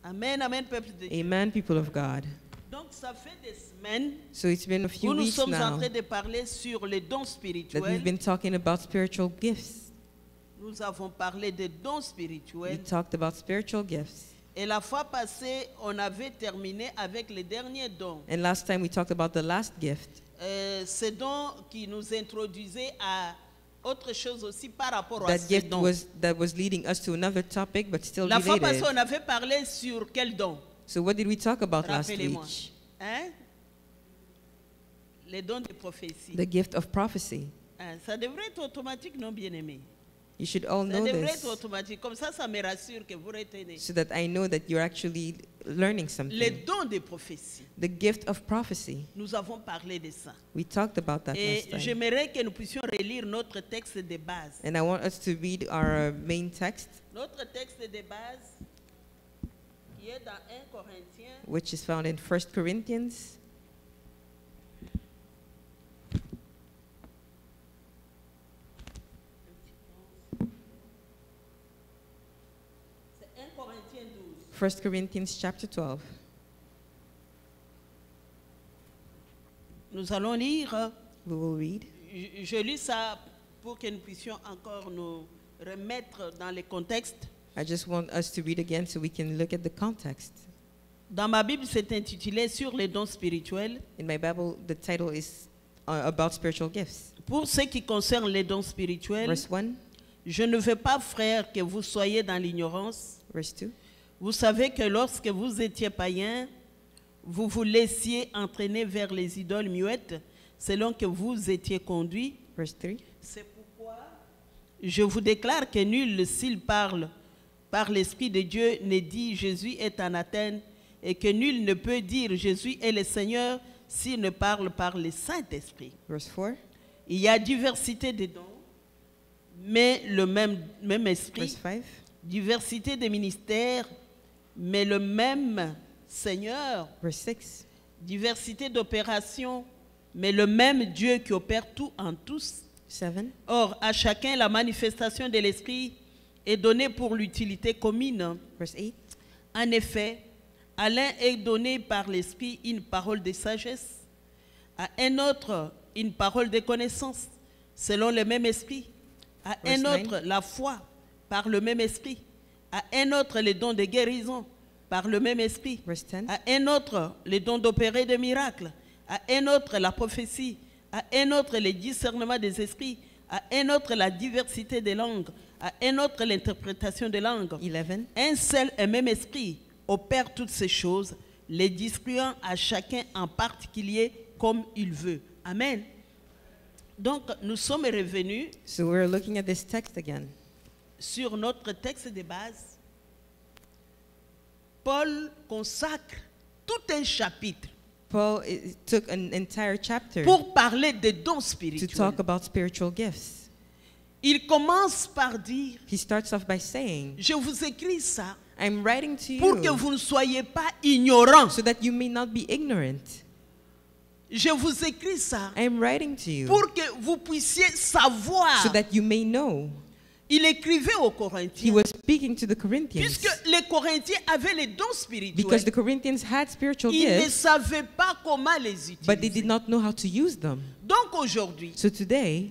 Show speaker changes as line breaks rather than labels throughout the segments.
Amen, amen, peuple de Dieu.
Amen, people of God.
Donc, ça fait des semaines
So it's been a
où
few
nous
weeks
sommes en
now
train de parler sur les dons
that we've
spirituels.
been talking about spiritual gifts.
Nous avons parlé des dons
We
spirituels.
talked about spiritual gifts.
Et la fois passée, on avait terminé avec les derniers dons.
And last time we talked about the last gift.
Ces dons qui nous introduisaient à autre chose aussi par rapport à
That
ces
gift
dons.
was leading us to another topic, but still
La fois passée,
related.
on avait parlé sur quel don?
So what did we talk about last
Rappelez-moi.
week?
Hein? Les dons de prophétie.
The gift of prophecy.
Hein, ça devrait être automatique, non, bien-aimé?
You should all
Ça
know
devrait
this
être automatique. Comme ça me rassure que vous retenez.
so that I know that you're actually learning
Les
something.
dons de prophétie.
The gift of prophecy.
Nous avons parlé de ça.
We talked about that
Et
last time.
j'aimerais que nous puissions relire notre texte de base.
And I want us to read our main text,
Notre texte de base, qui est dans 1 Corinthiens,
which is found in 1 Corinthians.
c'est 1 Corinthiens 12.
1 Corinthians chapter 12.
Nous allons lire.
We will read.
Je lis ça pour que nous puissions encore nous remettre dans le contexte.
I just want us to read again so we can look at the context.
Dans ma Bible, c'est intitulé Sur les dons spirituels.
In my Bible, the title is about spiritual gifts.
Pour ce qui concerne les dons spirituels,
Verse 1,
je ne veux pas, frères, que vous soyez dans l'ignorance.
verse 2.
Vous savez que lorsque vous étiez païens, vous vous laissiez entraîner vers les idoles muettes, selon que vous étiez conduits.
Verse 3.
C'est pourquoi je vous déclare que nul, s'il parle par l'Esprit de Dieu, ne dit Jésus est anathème, et que nul ne peut dire Jésus est le Seigneur s'il ne parle par le Saint-Esprit.
Verse 4.
Il y a diversité de dons, mais le même Esprit.
Verse 5.
Diversité de ministères, mais le même Seigneur.
Verse 6.
Diversité d'opérations, mais le même Dieu qui opère tout en tous.
7.
Or, à chacun, la manifestation de l'Esprit est donnée pour l'utilité commune.
Verse 8.
En effet, à l'un est donné par l'Esprit une parole de sagesse, à un autre une parole de connaissance, selon le même Esprit, à
Verse
un
9.
autre la foi, par le même Esprit, à un autre les dons de guérison, par le même Esprit,
Verse 10.
à un autre les dons d'opérer des miracles, à un autre la prophétie, à un autre le discernement des esprits, à un autre la diversité des langues, à un autre l'interprétation des langues.
11.
Un seul et même esprit opère toutes ces choses, les distribuant à chacun en particulier comme il veut. Amen. Donc, nous sommes revenus
So we're looking at this text again.
sur notre texte de base. Paul consacre tout un chapitre
Paul took an entire chapter
pour parler des dons
to
spirituels.
talk about spiritual gifts.
Il commence par dire,
He starts off by saying,
je vous écris ça
I'm writing to
pour que
you
vous ne soyez pas ignorants.
so that you may not be ignorant.
Je vous écris ça
I'm writing to you
pour que vous puissiez savoir.
so that you may know.
Il écrivait aux
He
Corinthiens,
was speaking to the Corinthians
puisque les Corinthiens avaient les dons
because
spirituels.
the Corinthians had spiritual
Ils ne
gifts,
savaient pas comment les
but they did
utiliser.
not know how to use them.
Donc aujourd'hui,
So today,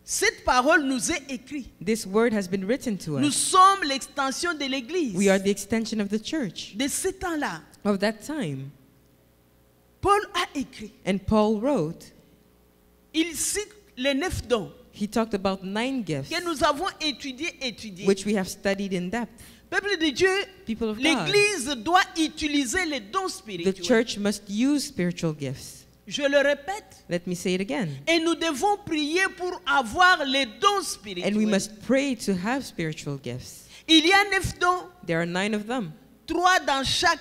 cette parole nous est écrite.
this word has been written to
Nous
us.
sommes l'extension de l'Église.
We are the extension of the church
De ce temps-là,
of that time.
Paul a écrit.
And Paul wrote,
Il cite les 9 dons
he talked about 9 gifts,
que nous avons étudiés.
which we have studied in depth.
Peuple de Dieu,
People of God,
l'Église doit utiliser les dons
the
spirituels.
church must use spiritual gifts.
Je le répète.
Let me say it again.
Et nous devons prier pour avoir les dons spirituels.
And we must pray to have spiritual gifts.
Il y a 9 dons,
There are 9 of them,
3 dans chaque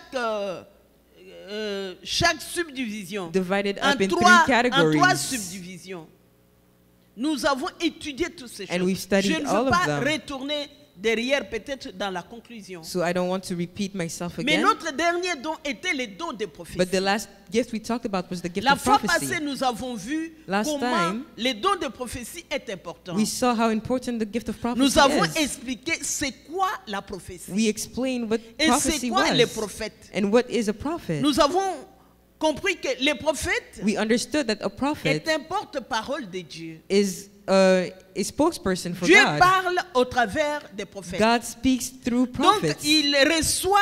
subdivision.
divided
En
up in 3
3
categories.
subdivisions. Nous avons étudié toutes ces
And
choses.
we've studied
Je ne
all
veux
of
pas
them.
retourner derrière, peut-être dans la conclusion.
So I don't want to repeat myself
Mais
again.
notre dernier don était le don de
But
prophétie.
the last gift we talked about was the gift
La
of
fois
prophecy.
passée, nous avons vu
Last
comment
time,
le don de prophétie est important.
We saw how important the gift of prophecy
Nous avons
is.
expliqué c'est quoi la prophétie.
We explained what
Et c'est
prophecy
quoi les
was
prophètes.
and what is a prophet.
Nous avons compris que les prophètes
We understood that a prophet
est un porte-parole de Dieu.
is a spokesperson for
Dieu
God.
parle au travers des prophètes.
God speaks through
Donc,
prophets.
il reçoit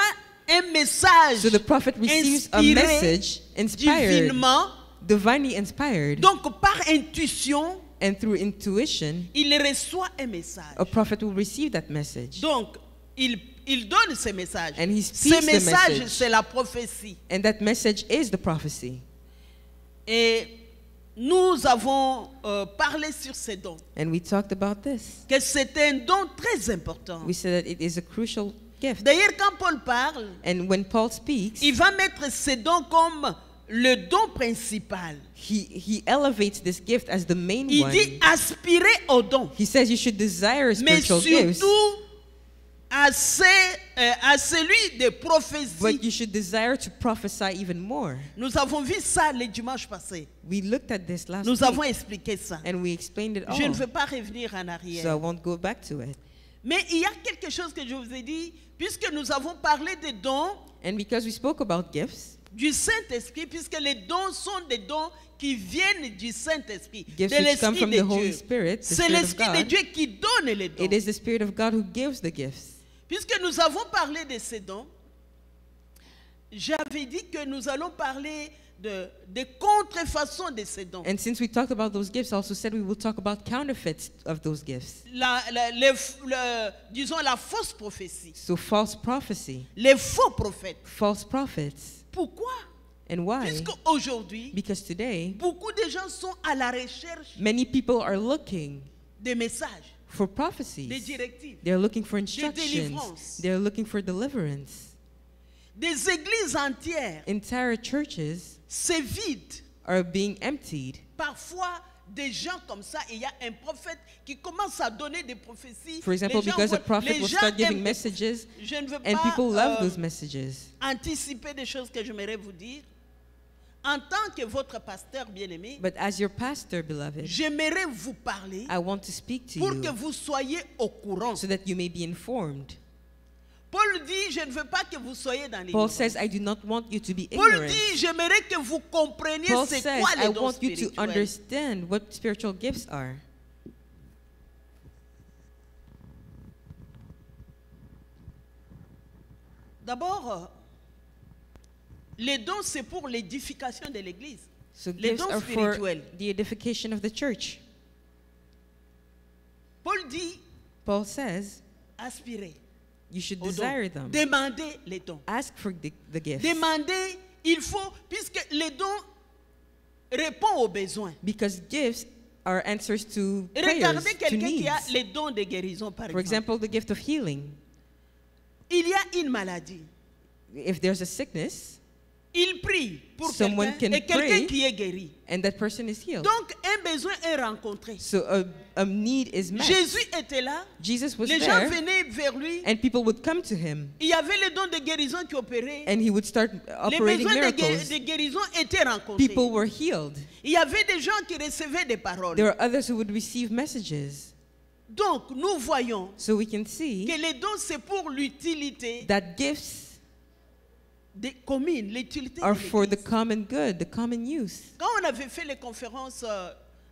un message
So the prophet receives a
inspiré
message inspired,
divinement.
divinely inspired,
Donc, par intuition,
and through intuition,
il reçoit un message.
a prophet will receive that message.
Donc, il donne ce message.
And he
Ce
speaks the
message,
message.
c'est la prophétie.
And that message is the prophecy.
Et nous avons parlé sur ces dons.
And we talked about this.
Que c'est un don très important.
We said that it is a crucial gift.
D'ailleurs, quand Paul parle,
And when Paul speaks,
il va mettre ces dons comme le don principal.
he elevates this gift as the main
Il
one.
dit aspirer au don.
He says you should desire
Mais
spiritual gifts,
surtout à celui de prophétie.
but you should desire to prophesy even more.
Nous avons vu ça le dimanche passé.
We looked at this last
Nous avons
week,
expliqué ça.
and we explained it all.
Je ne veux pas revenir en
So I
arrière.
won't go back to it.
Mais il y a quelque chose que je vous ai dit, puisque nous avons parlé des dons
And because we spoke about gifts,
du Saint-Esprit, puisque les dons sont des dons qui viennent du Saint-Esprit, de
gifts which come
l'Esprit
from
de
the Holy
Dieu.
Spirit, the
C'est
Spirit of
l'Esprit de
God,
Dieu qui donne les dons.
it is the Spirit of God who gives the gifts.
Puisque nous avons parlé de ces dons, j'avais dit que nous allons parler de contrefaçons de ces dons.
And since we talked about those gifts, I also said we will talk about counterfeits of those gifts.
Disons la fausse prophétie,
So false prophecy,
les faux prophètes.
false prophets.
Pourquoi?
And why?
Puisque aujourd'hui,
Because today,
beaucoup de gens sont à la recherche
many people are looking
des messages,
for
des
prophecies.
directives,
They're looking for instructions.
deliverance.
They're looking for deliverance.
des églises entières
Entire churches
se vident.
are being emptied.
Parfois, des gens comme ça, il y a un prophète qui commence à donner des prophéties.
For example,
Les gens
because a
voient-
prophet
les
will
gens
start giving
aiment-
messages,
Je ne veux
and
pas
people love those messages.
anticiper des choses que j'aimerais vous dire. En tant que votre pasteur bien-aimé,
But as your pastor, beloved,
j'aimerais vous parler
I want to speak to
pour que
you
vous soyez au courant.
so that you may be informed.
Paul dit, je ne veux pas que vous soyez dans
Paul
l'ignorance.
says, I do not want you to be
Paul
ignorant.
dit, j'aimerais que vous compreniez
Paul
c'est
says,
quoi
I
les dons
want you to
spirituels.
understand what spiritual gifts are.
D'abord, les dons, c'est pour l'édification de l'Église.
So
Les
gifts
dons
are for
spirituels.
the edification of the church.
Paul dit,
Paul says,
aspirez
you should
aux dons.
desire them.
Demandez les dons.
Ask for the gifts.
Demandez, il faut, puisque les dons répondent aux besoins.
Because gifts are answers to prayers,
Regardez
to
quelqu'un qui a
needs.
les dons de guérison, par
For
exemple.
example, the gift of healing.
Il y a une maladie.
If there's a sickness
Il prie pour
Someone
quelqu'un
can
et quelqu'un
pray.
qui est guéri.
and that person is healed,
Donc, un besoin est rencontré.
so a need is met.
Jésus était là.
Jesus was
Les gens
there,
venaient vers lui.
and people would come to him,
Il y avait les dons de guérison qui opéraient.
and he would start
Les
operating
besoins
miracles.
de guérison étaient rencontrés.
People were healed.
Il y avait des gens qui recevaient des paroles.
There were others who would receive messages.
Donc, nous voyons
So we can see
que les dons, c'est pour l'utilité
that gifts
commune, l'utilité de
are for the
l'Église.
common good, the common use.
Quand on avait fait les conférences,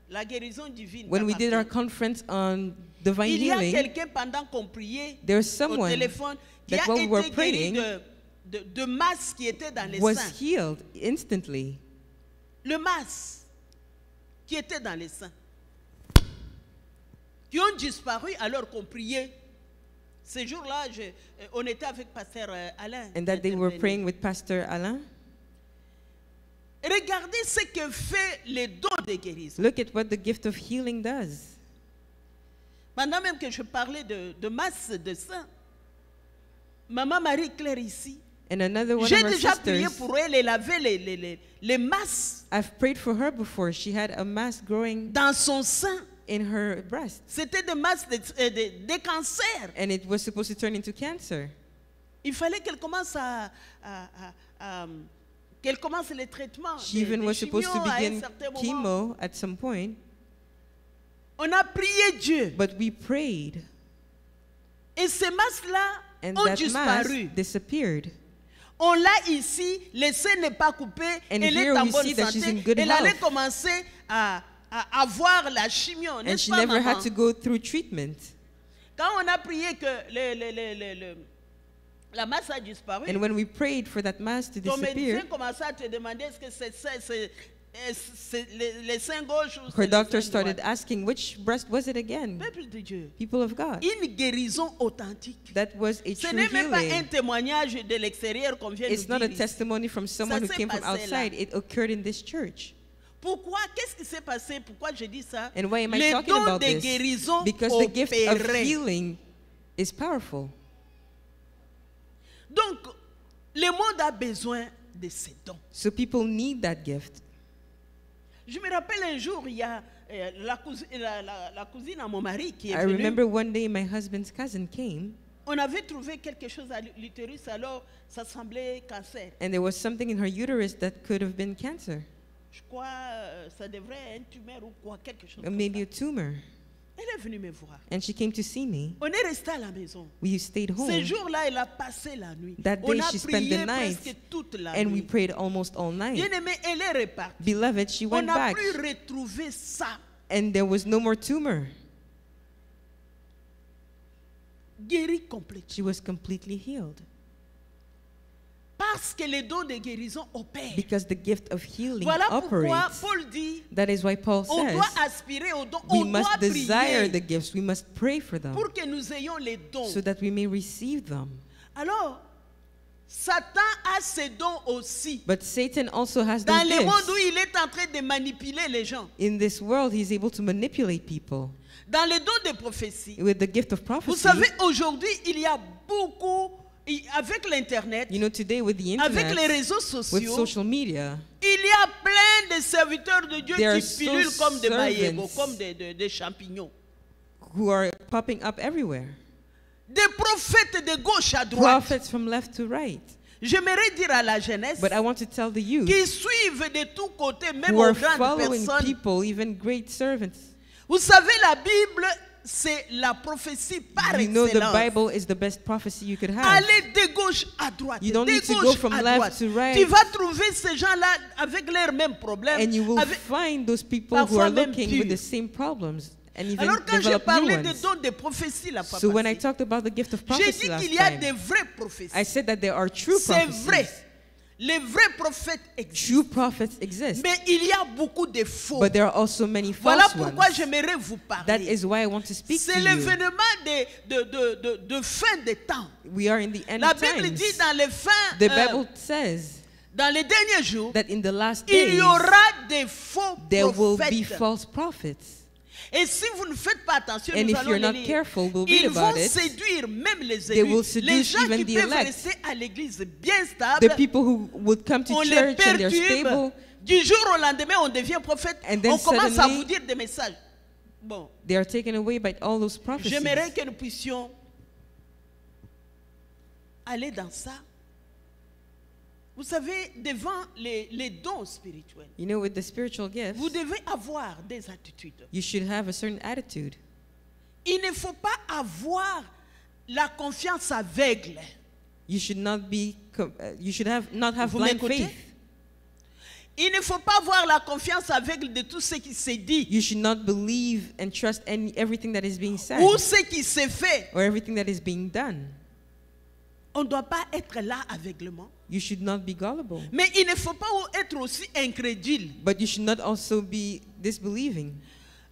la guérison divine,
When we did our
d'Aparté,
conference on divine
il y a
healing,
quelqu'un pendant qu'on priait
there's
au
someone
téléphone qui
that
a
while we were
été guéri
praying
de masse qui était dans les
was
seins.
healed instantly.
Le masse qui était dans les seins. Qui ont disparu alors qu'on priait. Ce jour-là, on était avec Pasteur Alain.
And that they were
intervenu.
praying with Pastor Alain.
Regardez ce que fait les dons de guérison.
Look at what the gift of healing does.
Pendant même que je parlais de masse de sang, Maman Marie-Claire ici,
And another one
j'ai
of our
déjà prié
sisters,
pour elle, elle avait les masses
I've prayed for her before. She had a mass growing
dans son sein.
in her breast.
C'était des masses de cancer.
And it was supposed to turn into cancer.
Il fallait qu'elle commence qu'elle commence les traitements.
She even was supposed to
à un
begin
certain moment.
chemo at some point.
On a prié Dieu.
But we prayed.
Et ces masses-là
And
ont
that mass
disparu.
disappeared.
On l'a ici, le sein n'est pas coupé,
And
elle
here
est en
we
bonne
see that she's in
santé.
good
Elle allait
health.
commencer à avoir la chimio,
And
n'est-ce
she
pas,
never
maman?
had to go through treatment.
Quand on a prié que la masse a disparu,
And when we prayed for that mass to
ton
disappear,
médecin commençait à te demander est-ce que c'est les seins gauche ou
her
c'est les
doctor
seins
started
droite.
asking, which breast was it again?
Peuple de Dieu,
People of God.
une guérison authentique.
That was a
Ce
true
n'est même pas un
healing.
témoignage de l'extérieur qu'on vient
It's
nous
not a
dire ici.
testimony from someone who
s'est
came from
passé là.
outside. It occurred in this church.
Pourquoi? Qu'est-ce qui s'est passé? Pourquoi je dis ça?
And why am I
Les
talking
dons
about
de
this?
guérison
Because the gift of
opéraient.
healing is powerful.
Donc, le monde a besoin de ces dons.
So people need that gift.
Je me rappelle un jour, il y a la cousine à mon mari qui est
I
venue.
remember one day my husband's cousin came,
On avait trouvé quelque chose à l'utérus, alors ça semblait cancer.
and there was something in her uterus that could have been cancer,
Je crois ça devrait être un tumeur ou quoi, quelque chose
or
comme
maybe
ça.
a tumor.
Elle est venue me voir.
And she came to see me.
On est resté à la maison.
We stayed
Ce
home,
jour-là, elle a passé la nuit.
That
On
day
a
she spent
prié
the night,
presque toute la
and we
nuit.
prayed almost all night.
Bien-aimée, elle est repartie.
Beloved, she
On
went
n'a
back,
plus retrouvé ça.
and there was no more tumor.
Guérie complète.
She was completely healed.
Parce que les dons de guérison opèrent.
Because the gift of healing
Voilà pourquoi
operates.
Paul dit,
That is why Paul
on
says,
doit aspirer aux dons,
we
on
must
doit
desire the
prier
gifts, we must pray for them,
pour que nous ayons les dons.
so that we may receive them.
Alors, Satan a ses dons aussi.
But Satan also has
Dans
those
le monde où
gifts.
il est en train de manipuler les gens.
In this world, he's able to manipulate people.
Dans les dons de prophétie.
With the gift of
Vous
prophecy,
savez, aujourd'hui, il y a beaucoup, avec l'Internet,
you know, today with the
avec les
internet,
réseaux
with
sociaux,
social media,
il y a plein de serviteurs de Dieu
There are
qui pilulent comme des
servants
maïebos, comme des champignons.
who are popping up everywhere.
Des prophètes de gauche à droite.
Prophets from left to right.
J'aimerais dire à la jeunesse
But I want to tell the youth
qui suivent de tous côtés, même
who
aux
are
grandes
following
personnes.
people, even great servants.
Vous savez, la Bible, c'est la prophétie par
You know the
excellence.
Bible is the best prophecy you could have.
Allez de gauche à droite.
You don't
de
need to
gauche
go from
à
left
droite.
to right.
Tu vas trouver ces gens-là avec leurs mêmes problèmes.
And you will
avec-
find those people who
parfois
are
même
looking
pire.
with the same problems and even
Alors quand j'ai
develop
parlé
new
des
ones.
dons de prophétie la fois
So when I
passée,
talked about the gift of
j'ai
prophecy
dit
last
qu'il y a
time,
des vraies prophéties.
I said that there are true
C'est vrai.
prophecies.
Les vrais prophètes existent.
True prophets exist,
Mais il y a beaucoup de faux.
but there are also many
Voilà
false
pourquoi
ones.
j'aimerais vous
That
parler.
is why I want to speak
C'est
to you.
l'événement de fin des temps.
We are in the end
La Bible
times.
dit dans les fins,
The Bible says
dans les derniers jours,
that in the last
il
days
y aura des faux
there will be
prophètes.
false prophets.
Et si vous ne faites pas attention,
And
nous
if
allons
you're
le
not
lire.
careful, we'll read
Ils vont
about it.
séduire même les
They will
élus.
seduce
Les gens
even
qui
the
peuvent
elect.
rester à l'église bien stable,
The people who would come to
on les
church and they're
perturbe.
stable,
Du jour au lendemain, on devient prophète.
And then
On commence à
suddenly-
vous dire des messages. Bon,
they are taken away by all those prophecies.
j'aimerais que nous puissions aller dans ça. Vous savez, devant les dons spirituels,
You know, with the spiritual gifts,
vous devez avoir des attitudes.
you should have a certain attitude.
Il ne faut pas avoir la confiance aveugle.
You should not be. You should not have
Vous
blind
m'écoutez?
faith.
Il ne faut pas avoir la confiance aveugle de tout ce qui s'est dit
You should not believe and trust everything that is being said
ou ce qui s'est fait.
or everything that is being done.
On ne doit pas être là aveuglement.
You should not be gullible,
Mais il ne faut pas être aussi incrédule.
but you should not also be disbelieving.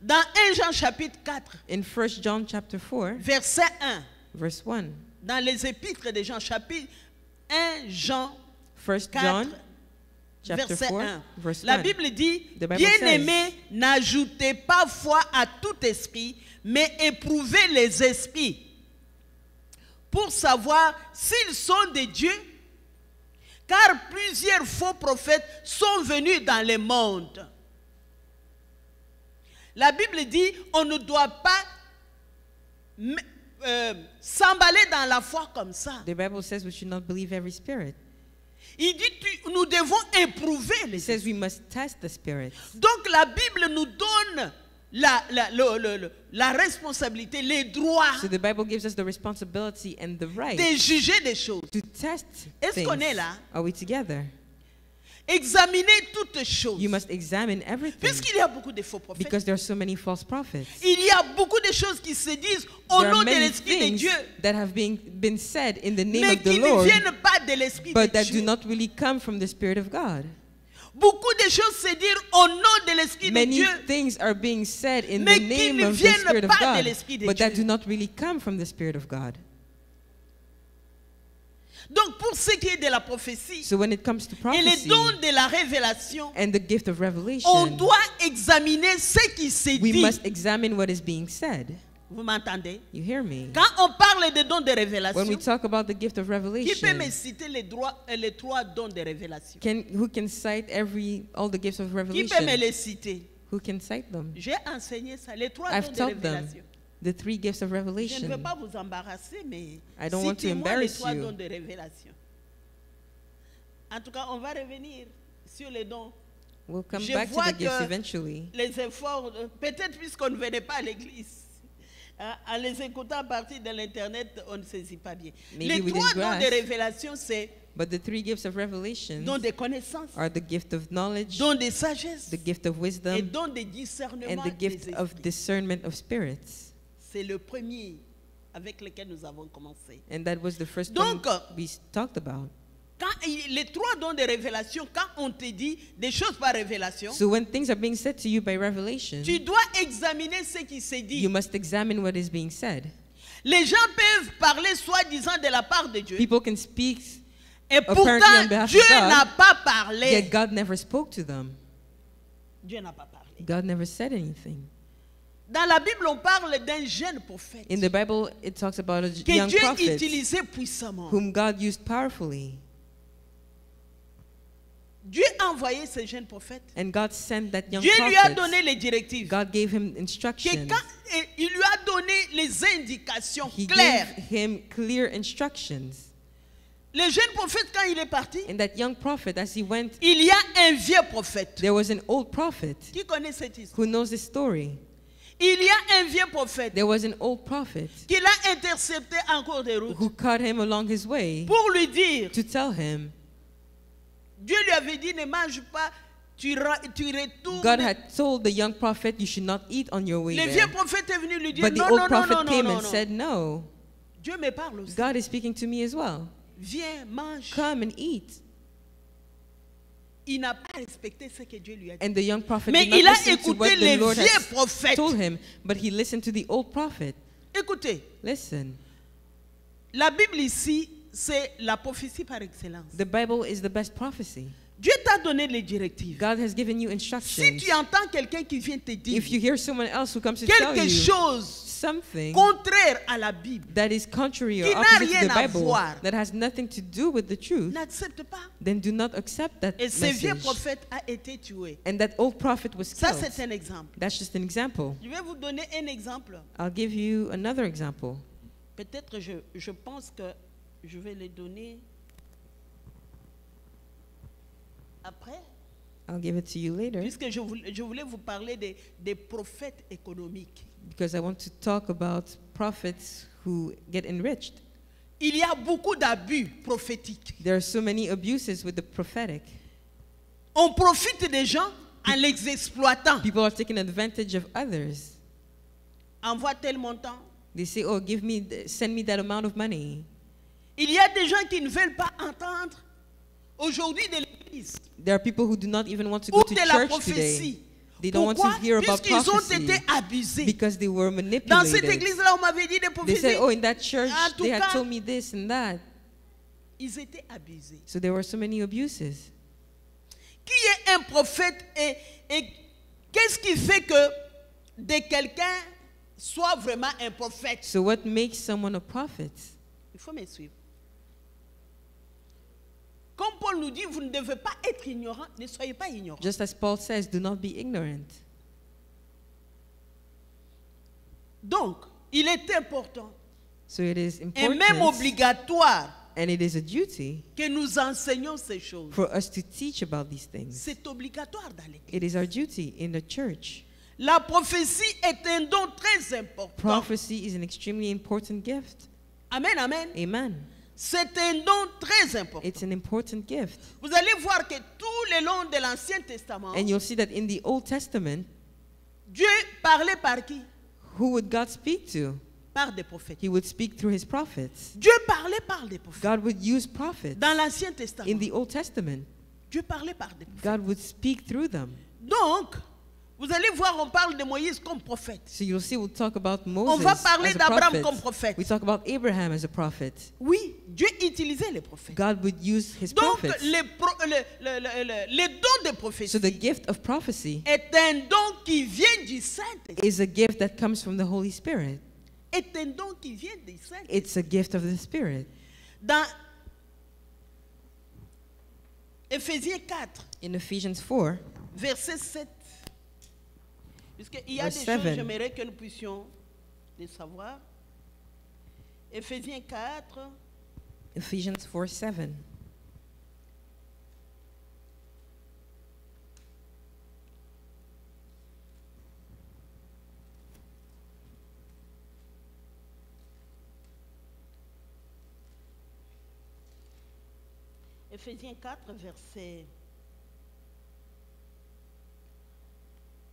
Dans 1 Jean chapitre 4,
In 1 John chapter 4,
verset 1,
verse 1,
dans les épîtres de Jean chapitre 1 Jean
1 John
4,
chapter
verset
4,
1.
verse
La
1.
Bible dit,
The Bible
bien-aimés, n'ajoutez pas foi à tout esprit, mais éprouvez les esprits pour savoir s'ils sont de Dieu, car plusieurs faux prophètes sont venus dans le monde. La Bible dit on ne doit pas s'emballer dans la foi comme ça.
The Bible says we should not believe every spirit.
Il dit nous devons éprouver
It
les
says we must test the spirits.
Donc la Bible nous donne la responsabilité, les droits
So the Bible gives us the responsibility and the right
de juger des choses.
to test
Est-ce
things.
qu'on est là?
Are we together?
Examiner toutes choses.
You must examine everything
Puisqu'il y a beaucoup de faux prophètes.
because there are so many false prophets.
Il y a beaucoup de choses qui se disent au
There
nom
are
de
many
l'Esprit de
things
Dieu,
that have been said in the name
mais
of the
qui ne
Lord,
viennent pas de l'Esprit de
but that do
Dieu.
not really come from the Spirit of God.
Beaucoup de choses se disent au nom de l'Esprit de
Many
Dieu,
things are being said in
mais
the
qui
name
ne
of the
viennent
Spirit of
pas de
God,
l'Esprit de
but that
Dieu.
do not really come from the Spirit of God.
Donc pour ce qui est de la prophétie
So when it comes to
et les
prophecy
dons de la révélation,
and the gift of
on
revelation,
doit examiner ce qui se
we
dit.
must examine what is being said.
Vous m'entendez?
You hear me?
Quand on parle de dons de
When we
révélation,
talk about the gift of
qui peut
revelation,
me citer les trois dons de révélation?
who can cite all the gifts of
Qui peut me
revelation?
les citer?
Who can cite them?
J'ai enseigné ça, les trois
I've
dons de
taught them
révélation.
the 3 gifts of
Je ne
revelation.
veux pas vous embarrasser, mais
I don't want to
citez-moi les
embarrass
trois
you.
dons de révélation. En tout cas, on va revenir sur les dons.
We'll come
Je
back to
vois
the gifts
que
eventually.
les efforts, peut-être puisqu'on ne venait pas à l'église, hein, en les écoutant à partir de l'internet, on ne saisit pas bien.
Maybe
Les
we
trois
didn't
dons de
grasp.
révélation, c'est
But the 3 gifts of revelation
dons de connaissance,
are the gift of knowledge,
dons de sagesse
the gift of
et
wisdom,
dons de
and
discernement
the gift
des
of
esprits.
discernment of spirits.
C'est le premier avec lequel nous avons commencé.
And that was the first
Donc,
one we talked about.
Les trois dons de révélation, quand on te dit des choses par révélation,
So when things are being said to you by revelation,
tu dois examiner ce qui s'est dit.
you must examine what is being said.
Les gens peuvent parler soi-disant de la part de Dieu.
People can speak,
Et
apparently on
pourtant,
behalf of
Dieu
God,
n'a pas parlé.
yet God never spoke to them.
Dieu n'a pas parlé.
God never said anything.
Dans la Bible, on parle d'un jeune prophète
In the Bible, it talks about a
que
young
Dieu
prophet
utilisait puissamment.
whom God used powerfully.
Dieu a envoyé ce jeune prophète.
And God sent that young
Dieu lui a
prophet.
donné les directives.
God gave him
Que
instructions.
il lui a donné les indications
He
claires.
gave him clear instructions.
Le jeune prophète, quand il est parti,
And that young prophet, as he went,
il y a un vieux prophète.
there was an old prophet
Qui connaît cette histoire?
who knows this story.
Il y a un vieux prophète
There was an old prophet
qui l'a intercepté en cours de route
who caught him along his way
pour lui dire,
to tell him.
Dieu lui avait dit ne mange pas, tu retournes.
God had told the young prophet you should not eat on your way
Le
there.
vieux prophète est venu lui dire
But the
non,
old
non, non,
prophet
non, non,
came
non,
and
non.
said, no,
Dieu me parle aussi.
God is speaking to me as well.
Viens, mange.
Come and eat.
Il n'a pas respecté ce que Dieu lui a dit.
And the young prophet
Mais
did not
il a
listen to what
écouté
the
les
Lord
vieux
had
prophètes.
told him, but he listened to the old prophet.
Écoutez,
Listen,
la Bible ici, c'est la prophétie par excellence.
the Bible is the best prophecy.
Dieu t'a donné les directives.
God has given you
Si
instructions.
tu entends quelqu'un qui vient te dire
If you hear someone else who comes to tell
quelque
you
chose
something
contraire à la Bible,
that is contrary or
qui n'a
opposite to
rien
the
à
Bible,
voir,
that has nothing to do with the truth,
n'accepte pas.
then do not accept that
Et ce vieux
message.
prophète a été tué.
And that old prophet was
Ça,
killed.
c'est un exemple.
That's just an example.
Je vais vous donner un exemple.
I'll give you another example.
Peut-être je pense que je vais les donner après,
I'll give it to you later
puisque je voulais vous parler des prophètes économiques.
because I want to talk about prophets who get enriched.
Il y a beaucoup d'abus prophétiques.
There are so many abuses with the prophetic.
On profite des gens en les exploitant.
People are taking advantage of others.
Envoie tel montant.
They say, "Oh, send me that amount of money."
Il y a des gens qui ne veulent pas entendre aujourd'hui de l'église
There are people who do not even want to
ou
go to
de la
church
prophétie.
today. They don't want
Pourquoi?
to hear about
Puisqu'ils ont
prophecy
été abusés.
because they were
Dans cette
manipulated.
église-là, on m'avait dit des
They
prophéties.
said, "Oh, in that church,
En tout
they had
cas,
told me this and that."
Ils étaient abusés.
So there were so many abuses.
Qui est un prophète et qu'est-ce qui fait que de quelqu'un soit vraiment un prophète?
So what makes someone a prophet?
Il faut me suivre. Comme Paul nous dit, vous ne devez pas être ignorant, ne soyez pas ignorant.
Just as Paul says, do not be ignorant.
Donc, il est important
So it is
et même
important
obligatoire
and it is a duty
que nous enseignions ces choses.
for us to teach about these things.
C'est obligatoire dans l'Église.
It is our duty in the church.
La prophétie est un don très important.
Prophecy is an extremely important gift.
Amen, amen.
Amen.
C'est un don très important.
It's an important gift.
Vous allez voir que tout le long de l'Ancien Testament,
And you'll see that in the Old Testament,
Dieu parlait par qui?
who would God speak to?
Par des prophètes.
He would speak through his prophets.
Dieu parlait par des prophètes.
God would use prophets.
Dans l'Ancien Testament,
In the Old Testament,
Dieu parlait par des prophètes.
God would speak through them.
Donc, vous allez voir, on parle de Moïse comme prophète.
So you'll see we'll talk about
On
Moses
va parler
as a
d'Abraham comme
prophet.
prophète.
We talk about Abraham as a prophet.
Oui, Dieu utilisait les prophètes.
God would use his
Donc,
prophets.
le don de prophétie
So the gift of prophecy
est un don qui vient du Saint-Esprit.
is a gift that comes from the Holy Spirit.
Est un don qui vient du Saint-Esprit.
It's a gift of the Spirit.
Dans Éphésiens 4,
In Ephesians 4,
verset 7, puisqu'il y a
Verse
des
7.
choses, j'aimerais que nous puissions les savoir. Éphésiens 4,
Ephesians 4:7.
Éphésiens 4,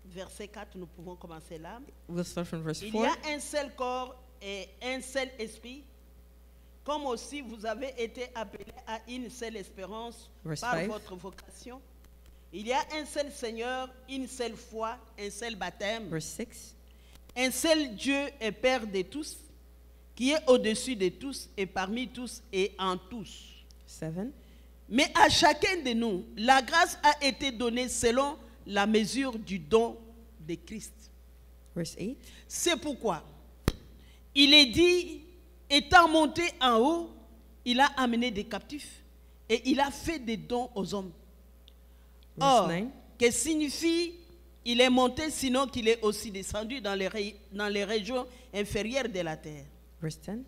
verset 4, nous pouvons commencer là.
We'll start from verse
Il y
4.
a un seul corps et un seul esprit, comme aussi vous avez été appelés à une seule espérance
Verse
par
5.
votre vocation. Il y a un seul Seigneur, une seule foi, un seul baptême,
Verse 6.
un seul Dieu et Père de tous, qui est au-dessus de tous et parmi tous et en tous.
7.
Mais à chacun de nous, la grâce a été donnée selon la mesure du don de Christ.
Verse 8.
C'est pourquoi il est dit, étant monté en haut, il a amené des captifs et il a fait des dons aux hommes.
Verse
Or,
9.
que signifie il est monté sinon qu'il est aussi descendu dans les régions inférieures de la terre.
Verse 10.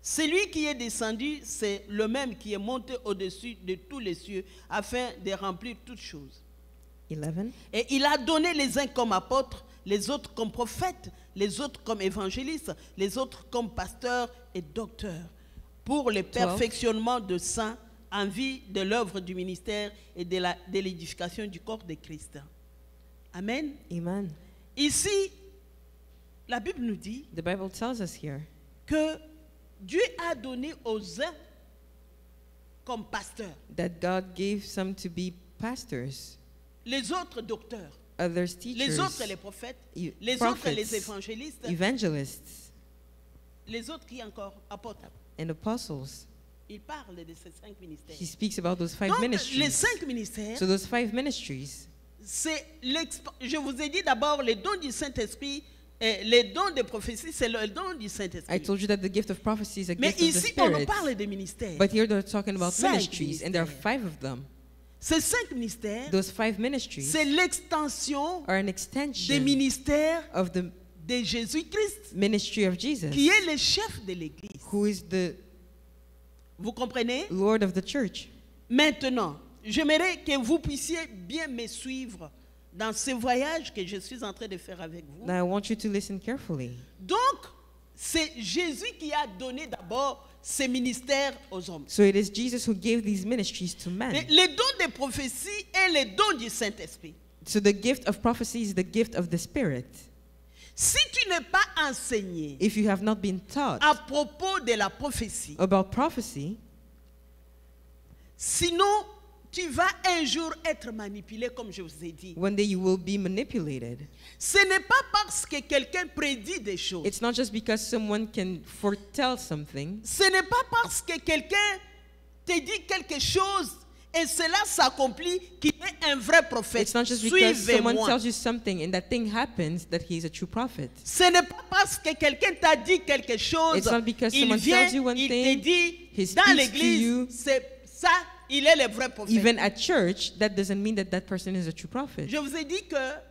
Celui qui est descendu, c'est le même qui est monté au-dessus de tous les cieux afin de remplir toutes choses.
11.
Et il a donné les uns comme apôtres, les autres comme prophètes, les autres comme évangélistes, les autres comme pasteurs et docteurs, pour le perfectionnement de saints en vue de l'œuvre du ministère et de l'édification du corps de Christ. Amen.
Amen.
Ici, la Bible nous dit
The Bible tells us here
que Dieu a donné aux uns comme pasteurs,
that God gave some to be pastors,
les autres docteurs,
others teachers,
les autres les prophètes,
e-
les autres
prophets,
les évangélistes,
evangelists,
les autres qui encore apôtres.
and apostles.
Il parle de ces 5 ministères.
He speaks about those 5
Donc, les
ministries.
5 ministères,
So those 5 ministries,
c'est je vous ai dit d'abord les dons du Saint-Esprit, et les dons de prophétie, c'est le don du
I
Saint-Esprit.
told you that the gift of prophecy is a
Mais
gift of the
ici, on nous
Spirit.
parle des ministères.
But here they're talking about
5
ministries, and there are
ministères.
5 of them.
Ces 5 ministères,
Those 5 ministries
c'est l'extension
are an
des
extension
ministères
of the
de Jésus-Christ,
ministry of Jesus,
qui est le chef de l'Église.
who is the
Vous comprenez?
Lord of the church.
Maintenant, j'aimerais que vous puissiez bien me suivre dans ce voyage que je suis en train de faire avec vous.
Now I want you to listen carefully.
Donc, c'est Jésus qui a donné d'abord ces ministères aux hommes.
So it is Jesus who gave these ministries to
Mais
men.
les dons de prophétie et les dons du Saint-Esprit.
So the gift of prophecy is the gift of the Spirit.
Si tu n'es pas enseigné
If you have not been taught
à propos de la prophétie,
about prophecy,
sinon tu vas un jour être manipulé, comme je vous ai dit.
one day you will be manipulated.
Ce n'est pas parce que quelqu'un prédit des choses.
It's not just because someone can foretell something.
Ce n'est pas parce que quelqu'un te dit quelque chose et cela s'accomplit qu'il est un vrai prophète.
It's not just because someone
Suivez-moi.
tells you something and that thing happens that he is a true prophet.
Ce n'est pas parce que quelqu'un t'a dit quelque chose,
It's not because
il
someone
vient,
tells you one
il
thing,
te dit,
he
dans
speaks to
l'église,
you.
c'est ça, il est le vrai prophète.
Even at church, that doesn't mean that that person is a true prophet.
Je vous ai dit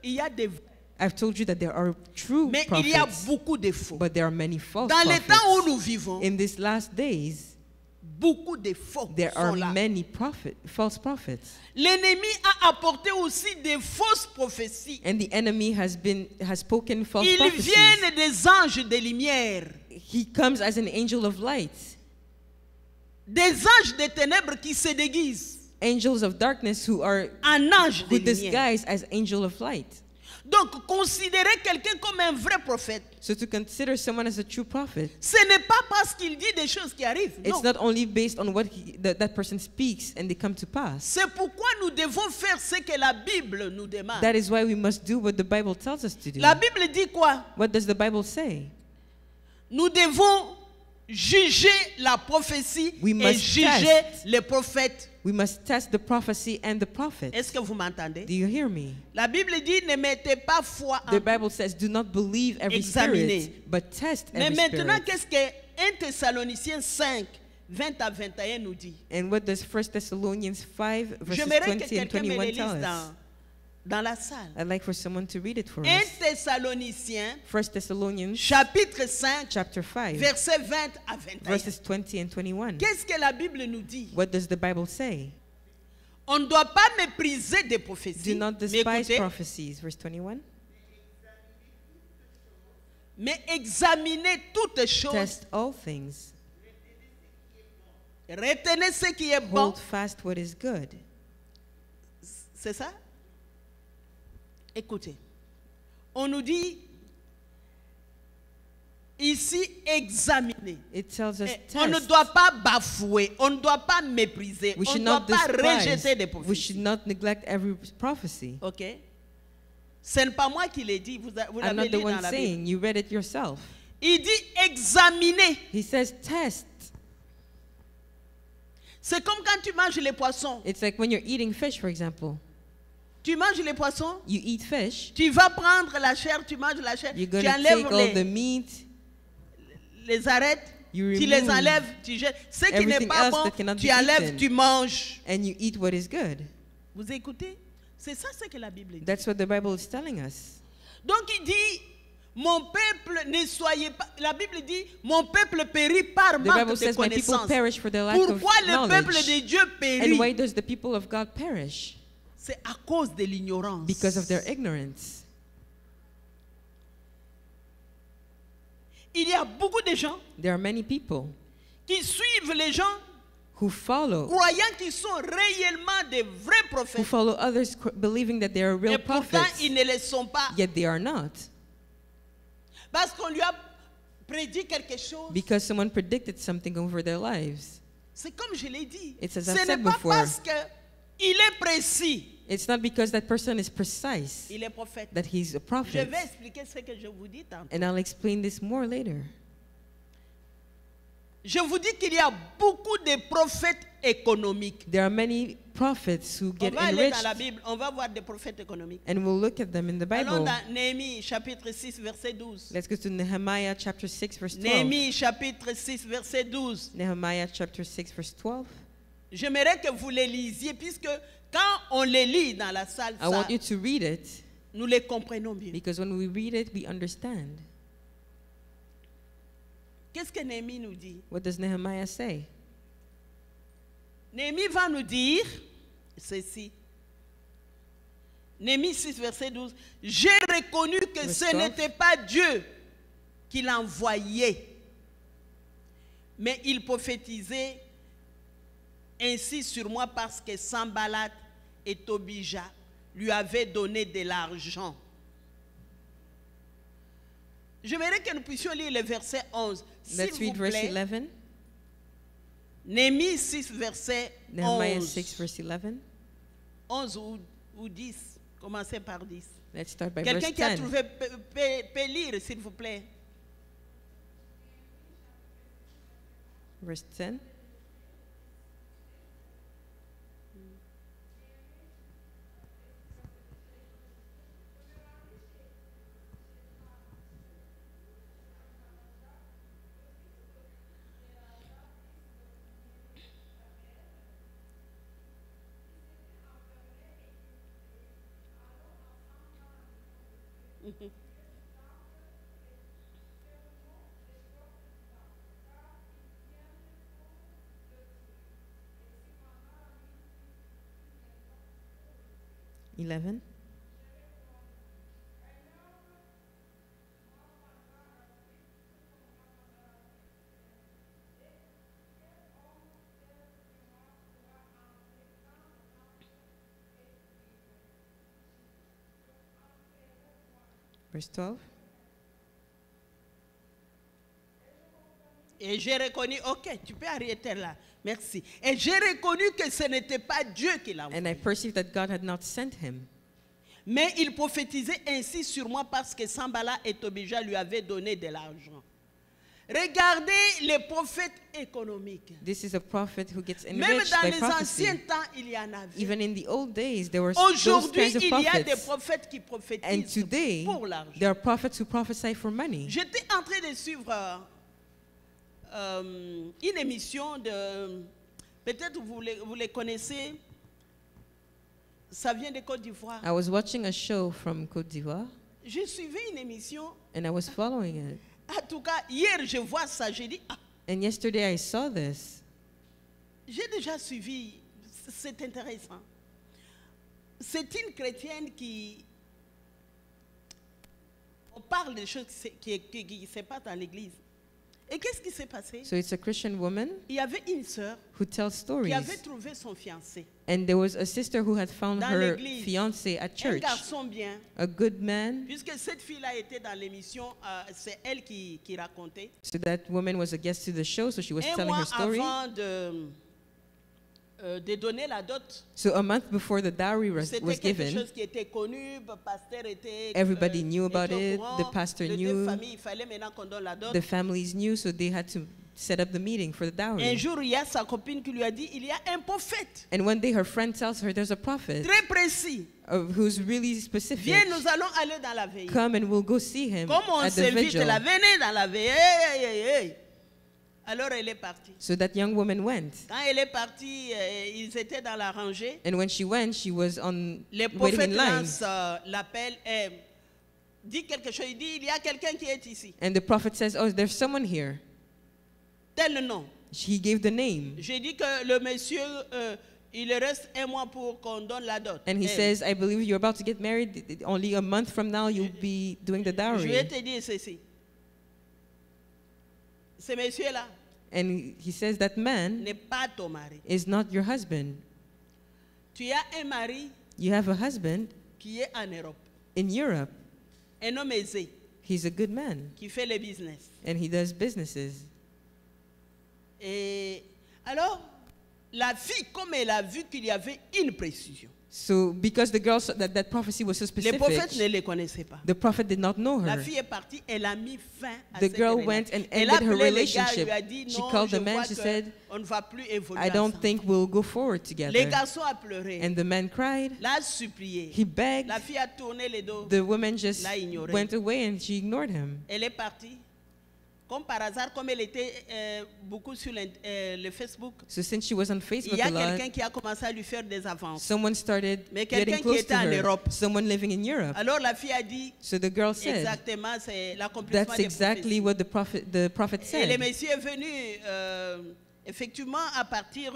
qu'il y a des vrais
I've told you that there are true
Mais il y a
prophets,
beaucoup de faux.
but there are many false
Dans les temps où
prophets.
nous vivons,
In these last days,
beaucoup de faux
there are
sont là.
many false prophets.
L'ennemi a apporté aussi des fausses prophéties.
And the enemy has spoken false
Ils
prophecies.
viennent des anges de lumière,
He comes as an angel of light.
des anges de ténèbres qui se déguisent
Angels of darkness who
en anges de lumière.
disguise as angel of light.
Donc, considérer quelqu'un comme un vrai prophète,
So to consider someone as a true prophet,
ce n'est pas parce qu'il dit des choses qui arrivent. Non.
it's not only based on what that person speaks and they come to pass.
C'est pourquoi nous devons faire ce que la Bible nous demande.
That is why we must do what the Bible tells us to do.
La Bible dit quoi?
What does the Bible say?
Nous devons juger la prophétie
We
et
must
juger
test.
les prophètes.
We must test the prophecy and the prophet.
Est-ce que vous m'entendez?
Do you hear me?
La Bible dit ne mettez pas foi en
The Bible says, do not believe every
Examiner.
spirit, but test
Mais
every
maintenant,
spirit.
qu'est-ce que 1 Thessaloniciens 5, 20 à 21 nous dit?
And what does 1 Thessalonians 5, verses
J'aimerais que
20 and
quelqu'un me le
21
lise
tell us?
dans la salle.
I'd like for someone to read it for
1
us.
Thessaloniciens,
1 Thessalonians
chapitre 5,
chapter 5,
versets 20 à 21.
verses 20 and 21.
Qu'est-ce que la Bible nous dit?
What does the Bible say?
On ne doit pas mépriser des
Do
prophéties,
not
mais,
despise
écoutez,
prophecies. Verse 21.
mais examinez toutes choses,
Test all things.
retenez ce qui est bon.
Hold fast what is good.
C'est ça? Écoutez, on nous dit ici examiner.
It tells us
On ne
test.
doit pas bafouer, on ne doit pas mépriser,
We
on
should
ne doit
not
pas rejeter
despise.
des
We
prophéties.
should not neglect every prophecy.
Ok? Ce n'est pas moi qui l'ai dit, vous
I'm
l'avez
not
lu
the
dans
one
la Bible.
saying. You read it yourself.
Il dit examiner.
He says test.
C'est comme quand tu manges les poissons.
It's like when you're eating fish, for example.
Tu manges les poissons,
You eat fish.
tu vas prendre la chair, tu manges la chair,
You're
tu
going to
enlèves
take all the meat.
les arêtes,
You
tu les
remove
enlèves, tu jettes. Ce qui n'est
everything
pas
else
bon,
that cannot
tu
be
enlèves,
eaten.
tu manges.
And you eat what is good.
Vous écoutez? C'est ça ce que la Bible dit.
That's what the Bible is telling us.
Donc il dit, mon peuple ne soyez pas. La Bible dit, mon peuple périt par
The
manque
Bible
de
says, my people
connaissance.
perish for the lack of
Pourquoi le peuple de
knowledge.
Dieu
And why
périt?
does the people of God perish?
C'est à cause de l'ignorance.
Because of their ignorance.
Il y a beaucoup de gens
There are many people
qui suivent les gens
who follow
croyant qu'ils sont réellement des vrais
who
prophètes.
follow others believing that they are real
Et pourtant,
prophets,
ils ne le sont pas.
yet they are not.
Parce qu'on lui a prédit quelque chose.
Because someone predicted something over their lives.
C'est comme je l'ai dit.
It's as
Ce
I've
n'est
said
pas
before.
parce qu'il est précis.
It's not because that person is precise
Il est prophète.
that he's a
Je
prophet.
vais expliquer ce que je vous dis tantôt.
And I'll explain this more later.
Je vous dis qu'il y a beaucoup de prophètes économiques.
There are many prophets who
On
get
va aller dans la
enriched,
Bible, on va voir des prophètes économiques.
and we'll look at them in the
Allons
Bible.
dans Néhémie chapitre 6 verset 12.
Let's go to Nehemiah chapter 6 verse 12.
Néhémie chapitre 6 verset 12.
Nehemiah chapter 6 verse 12.
J'aimerais que vous les lisiez puisque quand on les lit dans la salle,
I want you to read it
nous les comprenons bien.
because when we read it, we understand.
Qu'est-ce que Néhémie nous dit?
What does Nehemiah say?
Néhémie va nous dire ceci. Néhémie 6, verset 12. J'ai reconnu que
Verse
ce
12.
n'était pas Dieu qui l'envoyait, mais il prophétisait ainsi sur moi parce que Sanballat et Tobija lui avaient donné de l'argent. J'aimerais que nous puissions lire le verset 11.
Let's
S'il
read
vous
verse
plaît.
11.
Néhémie 6, verset
Nehemiah
11.
6 verse 11.
11 ou 10. Commencez par 10.
Let's start by
Quelqu'un
verse
qui a
10.
trouvé peut lire, s'il vous plaît.
Verse 10. 11. Verse 12.
Et j'ai reconnu, ok, tu peux arrêter là, merci. Et j'ai reconnu que ce n'était pas Dieu qui l'a envoyé.
And I perceived that God had not sent him.
Mais il prophétisait ainsi sur moi parce que Sambala et Tobija lui avaient donné de l'argent. Regardez les prophètes économiques.
This is a prophet who gets
Même
enriched
dans
by
les
prophecy.
anciens temps, il y en avait.
Even in the old days, there were those
Aujourd'hui,
kinds of
il y a des
prophets.
prophètes qui
And
prophétisent
today,
pour l'argent.
there are prophets who prophesy for money.
J'étais en train de suivre une émission de... Peut-être vous les connaissez. Ça vient de Côte d'Ivoire.
I was watching a show from Côte d'Ivoire,
J'ai suivi une émission.
and I was following it.
En tout cas, hier, je vois ça. J'ai dit, ah,
And yesterday I saw this.
j'ai déjà suivi. C'est intéressant. C'est une chrétienne qui... On parle des choses qui se passent dans l'église. Et qu'est-ce qui s'est passé?
So it's a Christian woman
Il y avait une sœur
who tells
qui avait
stories.
trouvé son fiancé.
And there was a sister who had found
Dans
her
l'église.
fiancé at
Un
church.
garçon bien.
A good man.
Puisque cette fille-là était dans l'émission, c'est elle qui racontait.
So that woman was a guest to the show, so she was
Un
telling
mois
her story.
avant de donner la dot,
So a month before the dowry was
c'était quelque
given,
chose qui était connu, le pasteur était...
everybody knew about
était au
it,
courant.
the pastor
Les
knew,
deux familles, il fallait maintenant qu'on donne la dot.
the families knew, so they had to set up the meeting for the
Un
dowry.
jour, il y a sa copine qui lui a dit, il y a un prophète
And one day her friend tells her there's a prophet
très précis.
who's really specific.
Viens, nous allons aller dans la veille.
Come and we'll go see him
Comme on
at the
s'invite
vigil.
là, venez dans la veille. Hey, hey, hey, hey. Alors elle est partie.
So that young woman went.
Quand elle est partie, ils étaient dans la rangée.
And when she went, she was on
Le
waiting
prophète
in line.
lance l'appel et dit quelque chose. Il dit, il y a quelqu'un qui est ici.
And the prophet says, oh, there's someone here.
Tel nom.
He gave the name.
J'ai dit que le monsieur, il reste un mois pour qu'on donne la dot.
And he
Et
says, I believe you're about to get married. Only a month from now, you'll be doing the
je
dowry.
vais te dire ceci. Ce monsieur-là
And he says that man
n'est pas ton mari.
is not your husband.
Tu as un mari
You have a husband
qui est en Europe.
in Europe.
Un homme aisé
He's a good man,
qui fait le business.
and he does businesses.
Et alors, la fille, comme elle a vu qu'il y avait une précision,
So because the girl saw that prophecy was so
les prophètes ne
specific,
les connaissaient pas.
the prophet did not know
La
her.
fille est partie, elle a mis fin à
The
cette
girl
relation.
went and
Elle a
ended her
appelé les gars,
relationship.
lui a dit,
She
non,
called
je
the man,
vois
she
que
said,
on ne va plus évoluer
I don't
ensemble.
think we'll go forward
Les
together.
garçons ont pleuré,
And the man cried.
l'a supplié.
He begged.
La fille a tourné les dos.
The woman just
L'a ignoré.
went away and she ignored him.
Elle est partie. Comme par hasard, comme elle était beaucoup sur le Facebook,
So since she was on
il
Facebook
y a
a lot,
quelqu'un qui a commencé à lui faire des avances.
someone started
Mais quelqu'un
getting
qui
close
était
to
en
her.
Europe.
Someone living in Europe.
Alors la fille a dit,
So the girl said,
exactement, c'est l'accomplissement
that's
des
exactly
prophéties.
what the prophet
Et le
said.
monsieur est venu, effectivement, à partir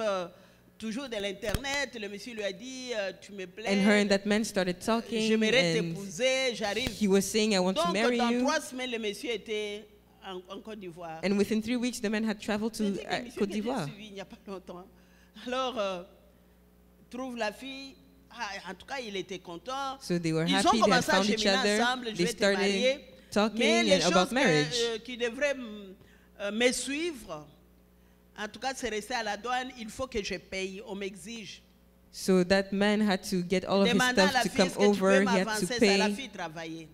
toujours de l'Internet. Le monsieur lui a dit, tu me plais,
And her and that man started talking,
j'aimerais
and
t'épouser, j'arrive.
he was saying, I want to
Donc,
marry
dans
you.
3 semaines, le monsieur était en Côte d'Ivoire.
And within 3 weeks, the man had traveled
J'ai
to
dit que le monsieur
Côte
que j'ai
d'Ivoire.
suivi il n'y a pas longtemps. Alors, trouve la fille. Ah, en tout cas, il était content.
So they were
Ils ont
happy, they had
commencé à
found each
cheminer
other,
ensemble. Je
they
vais te marier.
started talking
Mais les
and about
choses
marriage.
qui devraient me suivre, en tout cas, c'est resté à la douane. Il faut que je paye. On m'exige.
So that man had to get all of his
Demandant à
stuff
la
to
fille,
come
est-ce que tu peux
over, he had to
m'avancer ça? La
pay.
fille travaillait.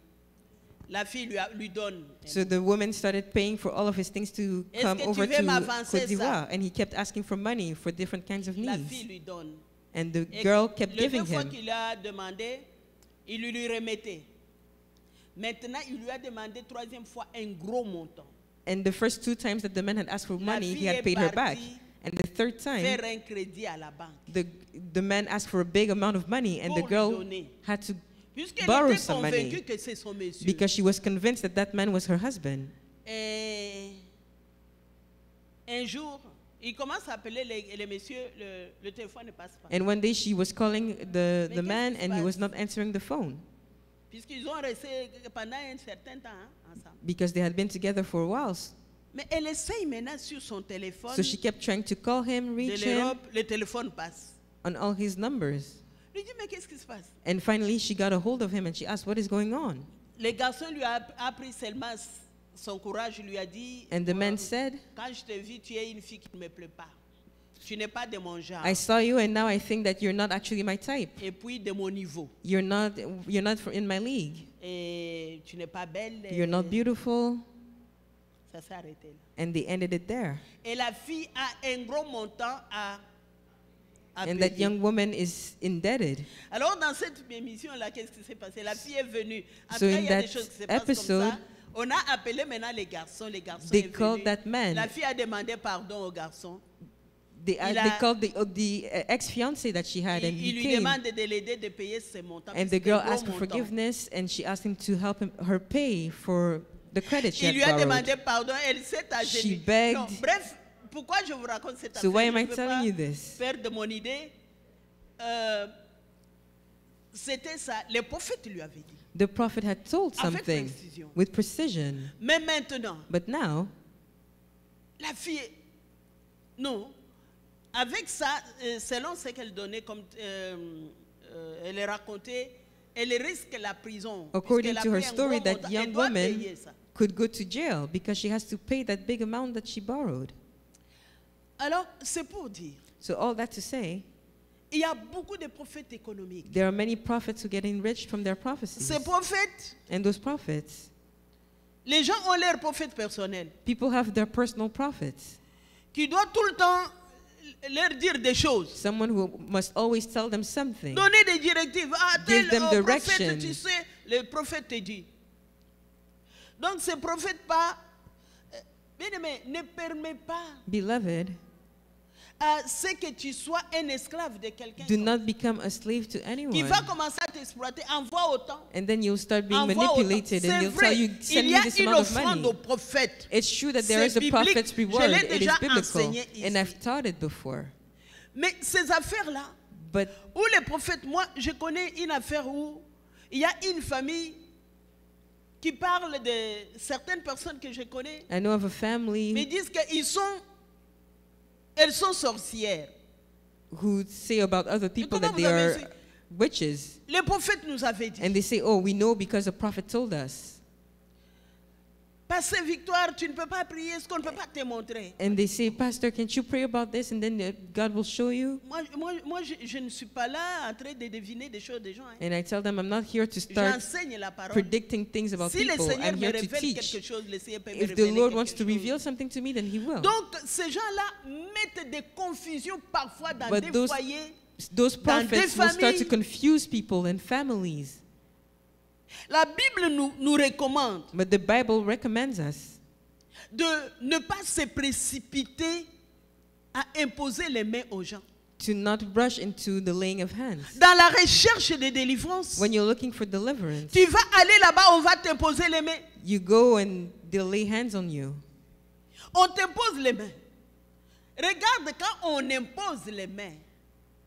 La fille lui donne.
So the woman started paying for all of his things to
Est-ce
come
que tu
over
veux
to
m'avancer
Côte d'Ivoire.
ça?
And he kept asking for money for different kinds of
La fille
needs.
lui donne.
And the
Et
girl kept
les
giving
deux fois
him.
qu'il a demandé, il lui remettait. Maintenant, il lui a demandé 3e fois un gros montant.
And the first 2 times that the man had asked for
La
money, he
fille
had
est
paid her back.
partie
And the third time,
faire un crédit à la banque.
the man asked for a big amount of money, and the
Pour lui
girl
donner.
had to
Puisqu'elle
borrow
était
some
convaincue
money
que c'est son monsieur.
because she was convinced that that man was her husband.
Et un jour, il commence à appeler les messieurs, le téléphone ne passe pas.
And one day she was calling the
qu'est-ce
man
qui se
and he was
passe?
not answering the phone
Puisqu'ils ont resté pendant un certain temps ensemble.
because they had been together for a while.
Mais elle essaye maintenant sur son téléphone
So she kept trying to call him,
de
reach him
l'Europe, le téléphone passe.
on all his numbers.
Il dit, mais qu'est-ce qui se passe?
And finally she got a hold of him and she asked, what is going on?
Le garçon lui a pris seulement son courage, lui a dit,
And the man said,
quand je te vis, tu es une fille qui ne me plaît pas. Tu n'es pas de mon genre.
I saw you and now I think that you're not actually my type.
Et puis de mon niveau.
You're not in my league.
Et tu n'es pas belle.
You're not beautiful.
Ça s'est arrêté là.
And they ended it there.
Et la fille a un gros montant à
And that
payer.
young woman is indebted.
Alors dans cette émission-là, qu'est-ce qui s'est passé? La fille est venue.
So
Après,
in
il y a des
that
choses qui se passent comme
episode,
ça. On a appelé maintenant les garçons. Les garçons
they
est
called
venu.
that man.
La fille a demandé pardon au garçon.
They
Il a-
called the ex-fiancé that she had and
Il
he
lui
came.
demande de l'aider de payer ses montants.
And
parce
the
que
girl
c'est un
asked
gros
for
montant.
forgiveness and she asked him to help her pay for the credit she
Il
had
lui a
borrowed.
demandé pardon. Elle s'est
She
agenouillée.
begged.
Non, bref, pourquoi je vous raconte cette
So
affaire?
why
Je
am I
ne veux
telling
pas
you this?
faire de mon idée. C'était ça. Le prophète lui avait dit.
The prophet had told
Avec
something
précision.
with precision.
Mais maintenant,
But now,
la fille, non, avec ça, selon ce qu'elle donnait, comme elle racontait, elle risque la prison.
according
puisqu'elle a
to her
pris un
story,
gros
that
montant.
young
Elle doit
woman
payer ça.
could go to jail because she has to pay that big amount that she borrowed.
Alors, c'est pour dire,
So all that to say,
il y a beaucoup de prophètes économiques.
there are many prophets who get enriched from their prophecies.
Ces prophètes,
And those prophets,
les gens ont leur prophète personnel,
people have their personal prophets.
qui doit tout le temps leur dire des choses.
Someone who must always tell them something.
Donner des directives. Ah, tel
Give them
prophète,
direction.
tu sais, le prophète te dit. Donc, ce prophète pas, bien aimé, ne permet pas
Beloved,
à ce que tu sois un esclave de quelqu'un
do not become a slave to
qui
anyone.
va commencer à t'exploiter. Envoie autant.
And then you'll start being
Envoie autant.
manipulated and
C'est
they'll
vrai,
tell you, send
il y
me
a
this
une
amount of
offrande au
money.
prophète.
It's true that there
C'est
is a
biblique.
prophet's
Je
reward.
l'ai
It is
déjà
biblical.
enseigné ici.
And I've taught it before.
Mais ces affaires-là,
But
où les prophètes, moi, je connais une affaire où il y a une famille qui parle de certaines personnes que je connais,
I know of a
mais
family
disent elles sont sorcières.
who say about other people
comment
that they
vous avez
are
su?
witches.
Le prophète nous avait dit,
And they say, oh, we know because the prophet told us.
Pasteur Victoire, tu ne peux pas prier ce qu'on ne peut pas te montrer.
And they say, Pastor, can't you pray about this and then God will show you?
Moi, je ne suis pas là en train de deviner des choses des gens. Hein.
And I tell them, I'm not here to start
J'enseigne la parole.
predicting things about
Si le
people.
Seigneur
I'm
me
here to
révèle quelque
teach.
chose, le Seigneur peut me
If the
révéler
Lord
quelque
wants to
chose.
reveal something to me, then He will.
Donc, ces gens-là mettent des confusions parfois dans
But
des
those
foyers.
Those
dans des
prophets will start to
familles.
confuse people and families.
La Bible nous recommande
But the Bible recommends us
de ne pas se précipiter à imposer les mains aux gens.
to not rush into the laying of hands.
Dans la recherche de délivrance,
When you're looking for deliverance,
tu vas aller là-bas, on va t'imposer les mains.
you go and they'll lay hands on you.
On t'impose les mains. Regarde quand on impose les mains,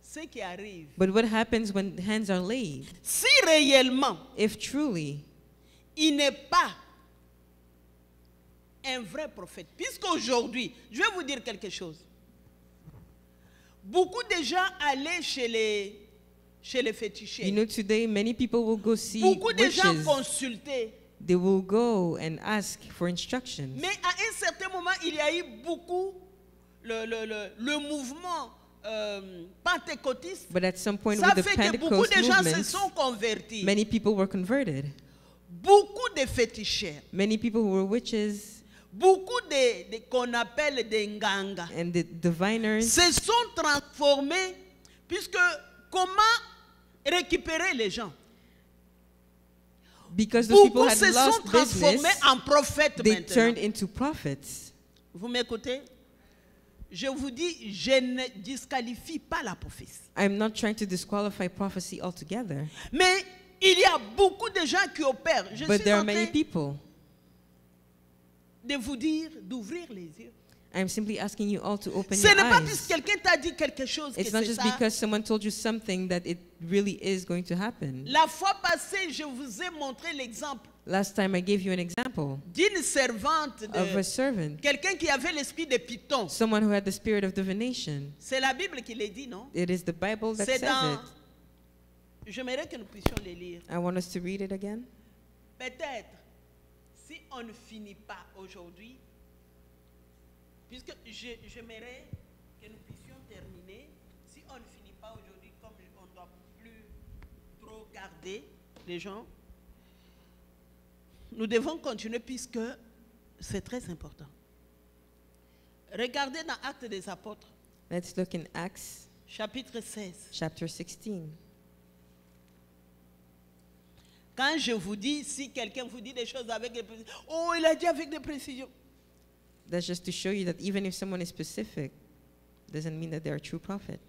ce qui arrive.
But what happens when hands are laid?
Si réellement
If truly
il n'est pas un vrai prophète, puisqu'aujourd'hui, je vais vous dire quelque chose. Beaucoup de gens allaient chez les féticheurs.
you know, today many people will go see
Beaucoup de gens
witches.
consultaient.
They will go and ask for instructions.
Mais à un certain moment, il y a eu beaucoup le mouvement pentecôtiste.
But at some point
Ça
with the
fait que beaucoup
Pentecost
de gens se
movement,
sont convertis.
many people were converted.
Beaucoup de féticheurs.
Many people who were witches
Beaucoup de qu'on appelle des nganga
and the diviners
se sont transformés, puisque comment récupérer les gens?
because those people
Beaucoup
had
se sont
lost
transformés
business,
en prophètes
they
maintenant.
turned into prophets.
Vous m'écoutez? Je vous dis, je ne disqualifie pas la prophétie.
I'm not trying to disqualify prophecy altogether,
Mais il y a a beaucoup de gens qui opèrent. Je
But
suis
there are
en train
many people.
de vous dire d'ouvrir les yeux.
I'm simply asking you all to open
Ce
your
n'est pas parce que
eyes.
quelqu'un t'a dit quelque chose que
It's not
c'est
just
ça.
because someone told you something that it really is going to happen.
La fois passée, je vous ai montré l'exemple
Last time I gave you an example
d'une servante,
of a servant,
quelqu'un qui avait l'esprit de python.
someone who had the spirit of divination.
C'est la Bible qui le dit, non?
It is the Bible that
C'est
says
dans...
it.
J'aimerais que nous puissions les lire.
I want us to read it again.
Peut-être, si on ne finit pas aujourd'hui, puisque j'aimerais que nous puissions terminer, si on ne finit pas aujourd'hui, comme on ne doit plus trop garder les gens, nous devons continuer puisque c'est très important. Regardez dans Actes des Apôtres,
Let's look in Acts
chapitre 16.
chapter 16.
Quand je vous dis, si quelqu'un vous dit des choses avec des précisions, oh, il a dit avec des précisions.
That's just to show you that even if someone is specific, doesn't mean that they're a true prophet.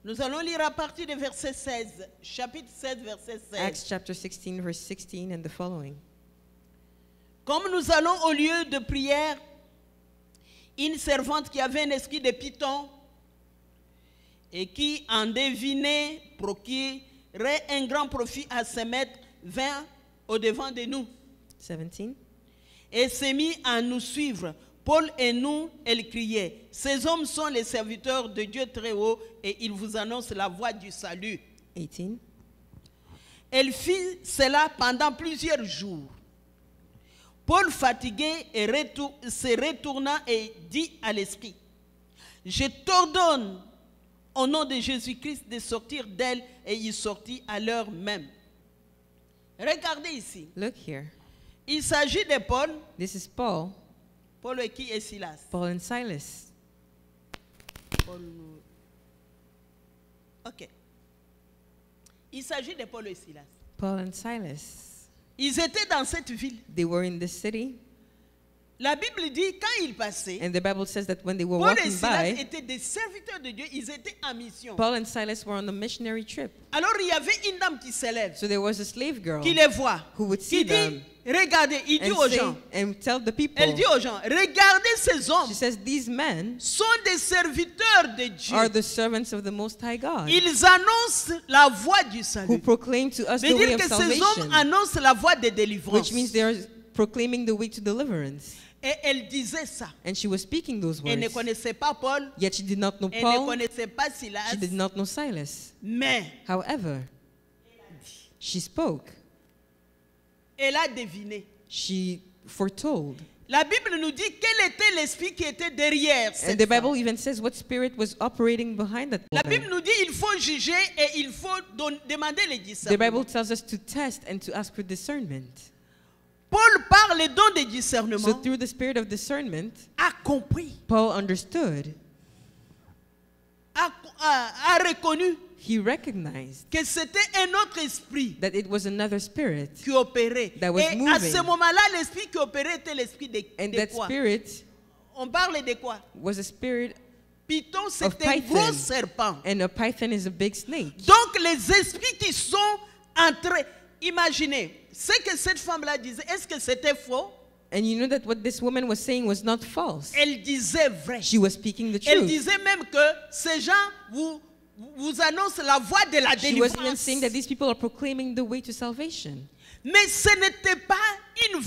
Nous allons lire à partir du verset 16, chapitre 16, verset 16.
Acts chapter 16, verse 16 and the following.
Comme nous allons au lieu de prière, une servante qui avait un esprit de python et qui en devinait procurait un grand profit à ses maîtres, vint au-devant de nous
17.
et s'est mis à nous suivre. Paul et nous, elle criait, ces hommes sont les serviteurs de Dieu très haut et ils vous annoncent la voie du salut.
18.
Elle fit cela pendant plusieurs jours. Paul, fatigué, se retourna et dit à l'esprit, je t'ordonne au nom de Jésus-Christ de sortir d'elle, et il sortit à l'heure même. Regardez ici.
Look here.
Il s'agit de Paul.
This is Paul,
Paul et qui est Silas?
Paul and Silas.
Paul. Ok. Il s'agit de Paul et Silas.
Paul and Silas.
Ils étaient dans cette ville.
They were in this city,
La Bible dit quand ils passaient,
and the Bible says that when they were
Paul et
walking
Silas
by,
étaient des serviteurs de Dieu. Ils étaient en mission.
Paul and Silas were on a missionary trip.
Alors il y avait une dame qui s'élève,
So there was a slave girl
qui les voit,
who would
qui
see
dit,
them
regardez, il dit
and
aux
say
gens,
and tell the people.
elle dit aux gens, regardez ces hommes
She says these men
sont des serviteurs de Dieu.
are the servants of the Most High God,
Ils annoncent la voie du
who
salut.
proclaim to us
veut
the way
dire
of
que ces hommes
salvation,
annoncent la voie de délivrance.
which means they are proclaiming the way to deliverance.
Et elle disait ça.
And she was speaking those
Elle ne
words.
connaissait pas Paul,
Yet she did not know
elle ne
Paul,
connaissait pas Silas,
she did not know Silas.
mais
However, she spoke.
elle a deviné.
She foretold.
La Bible nous dit quel était l'esprit qui était derrière
And
cette
the
femme.
Bible even says what spirit was operating behind that
La
woman.
Bible nous dit il faut juger et il faut demander les
The
discernements.
Bible tells us to test and to ask for discernment.
Paul par le don de
So
discernement
through the spirit of discernment,
a compris,
Paul understood.
a reconnu
He recognized
que c'était un autre esprit
that it was another spirit.
qui opérait.
That was
Et à
moving.
ce moment-là, l'esprit qui opérait était l'esprit
And
de
that
quoi?
spirit
On parle de quoi?
was a spirit,
Python, c'est un
Python.
gros serpent.
and a python is a big snake.
Donc les esprits qui sont entrés, imaginez, ce que cette femme-là disait, est-ce que c'était faux?
And you know that what this woman was saying was not false.
Elle disait vrai.
She was speaking the
Elle
truth.
disait même que ces gens vous annoncent la voie de la
She was even
délivrance.
saying that these people are proclaiming the way to salvation.
Mais ce n'était pas une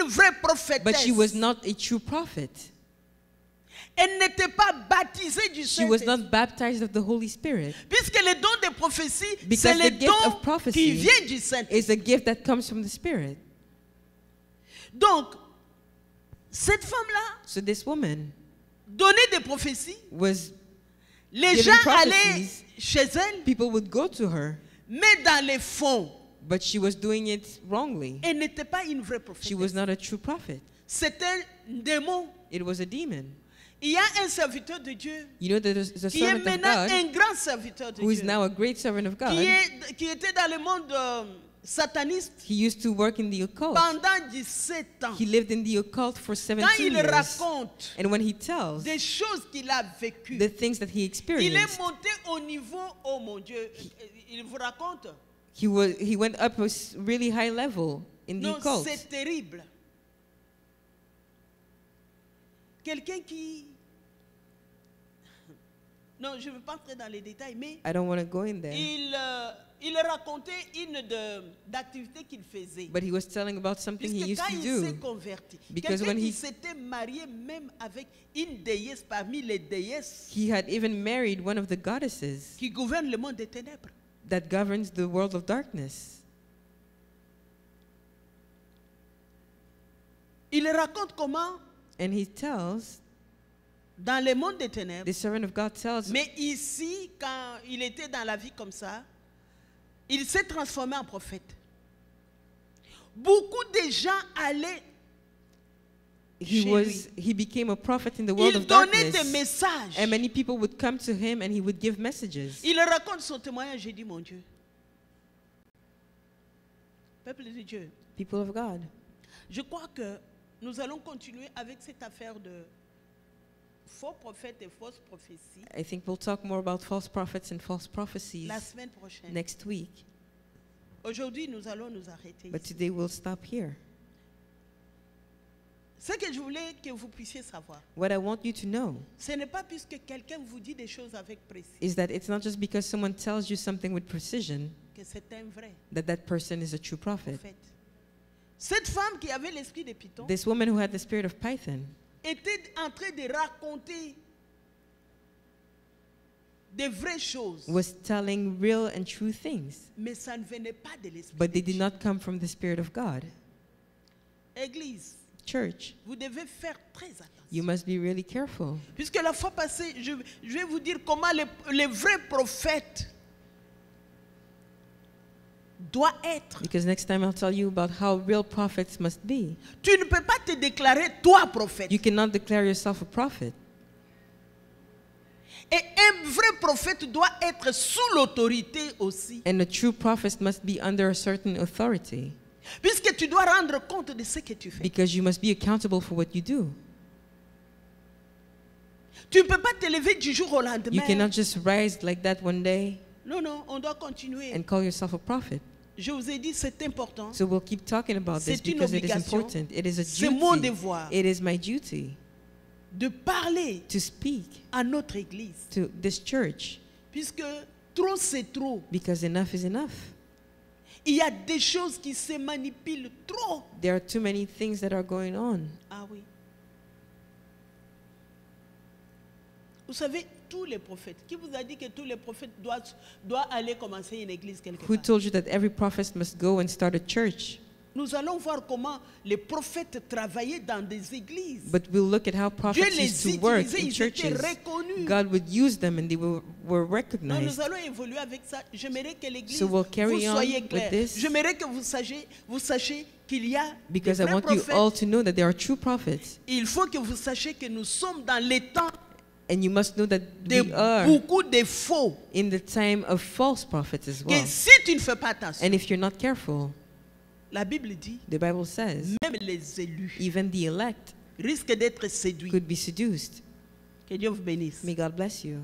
vraie prophétesse.
But she was not a true prophet.
Elle n'était pas baptisée du
She was
Saint-Esprit.
not baptized of the Holy Spirit.
Puisque le don de prophétie,
Because
c'est le
the gift
don
of prophecy
qui vient du Saint-Esprit.
It's a gift that comes from the Spirit.
Donc, cette femme-là
So this woman
donnait des prophéties.
was,
Les
giving
gens allaient
prophecies.
chez elle,
people would go to her,
mais dans les fonds,
but she was doing it wrongly.
elle n'était pas une vraie
She was
prophétesse.
not a true prophet.
C'était un démon.
It was a demon.
Il y a un serviteur de Dieu
You know that there's a
qui est
servant of
maintenant
God
un grand serviteur de
who is
Dieu,
now a great servant of God,
qui était dans le monde sataniste
He used to work in the occult.
pendant 17 ans.
He lived in the occult for
Quand
17
il
years.
raconte
And when he tells
des choses qu'il a vécues,
the things that he
il est
experienced,
monté au niveau, oh mon Dieu, il vous raconte.
he went up a really high level in the
Non,
occult.
c'est terrible. Quelqu'un qui... Non, je ne veux pas entrer dans les détails, mais
I don't want to go in there.
il racontait une d'activité qu'il faisait.
But he was telling about something he
Puisque
used
quand
to
il s'est
do.
converti,
Because
quelqu'un
when
qui
he-
s'était marié même avec une déesse parmi les déesses
He had even married one of the goddesses
qui gouvernent le monde des ténèbres.
that governs the world of darkness.
Il raconte comment,
And he tells,
dans le monde des ténèbres,
the servant of God tells,
mais ici, quand il était dans la vie comme ça, il s'est transformé en prophète. Beaucoup de gens allaient,
he became a prophet in the world
il
of
donnait des
darkness.
messages.
And many people would come to him and he would give messages.
Il raconte son témoignage, j'ai dit, mon Dieu. Peuple de Dieu,
People of God.
je crois que nous allons continuer avec cette affaire de faux prophètes et fausses prophéties
I think we'll talk more about false prophets and false prophecies
la semaine prochaine.
next week.
Aujourd'hui, nous allons nous arrêter
But
ici.
today we'll stop here.
Ce que je voulais que vous puissiez savoir,
What I want you to know
ce n'est pas puisque quelqu'un vous dit des choses avec précision
is that it's not just because someone tells you something with precision
que c'est un vrai
that that person is a true prophet.
prophète. Cette femme qui avait l'esprit de Python
This woman who had the spirit of Python
était en train de raconter des vraies choses,
was telling real and true things,
mais ça ne venait pas de l'esprit
but
de
they did
Dieu.
not come from the Spirit of God.
Église,
Church,
vous devez faire très attention.
you must be really careful.
Puisque la fois passée, je vais vous dire comment les vrais prophètes doivent être.
Because next time I'll tell you about how real prophets must be.
Tu ne peux pas te déclarer toi prophète.
You cannot declare yourself a prophet.
Et un vrai prophète doit être sous l'autorité aussi.
And a true prophet must be under a certain authority.
Puisque tu dois rendre compte de ce que tu fais.
Because you must be accountable for what you do.
Tu ne peux pas te lever du jour au
You
lendemain.
cannot just rise like that one day
Non, non, on doit continuer.
and call yourself a prophet.
Je vous ai dit, c'est important.
So we'll keep talking about this
C'est une
because it is
obligation.
important. It is a
C'est mon
duty.
devoir
It is my duty
de parler
to speak
à notre église.
to this church
Puisque trop, c'est trop.
because enough is enough.
Il y a des choses qui se manipulent trop.
There are too many things that are going on.
Ah oui. Vous savez, tous les prophètes. Qui vous a dit que tous les prophètes doivent aller commencer une église quelque
Who
part?
told you that every prophet must go and start a church?
Nous allons voir comment les prophètes travaillaient dans des églises.
But we'll look at how
Dieu
prophets
les
used to work
utilisait,
in
ils étaient
churches.
reconnus.
God would use them and they were
Non,
recognized.
nous allons évoluer avec ça. J'aimerais que l'église,
So we'll
vous
carry on
soyez
with
clairs.
this.
J'aimerais que vous sachiez qu'il y a des
Because I
vrais
want you
prophètes.
all to know that there are true prophets.
Il faut que vous sachiez que nous sommes dans les temps
And you must know that
de
we are
beaucoup de faux.
in the time of false prophets as
Que
well.
si tu ne fais pas attention,
And if you're not careful,
la Bible dit,
the Bible says,
même les élus
even the elect
risquent d'être séduits.
could be seduced.
Que Dieu vous bénisse.
May God bless you.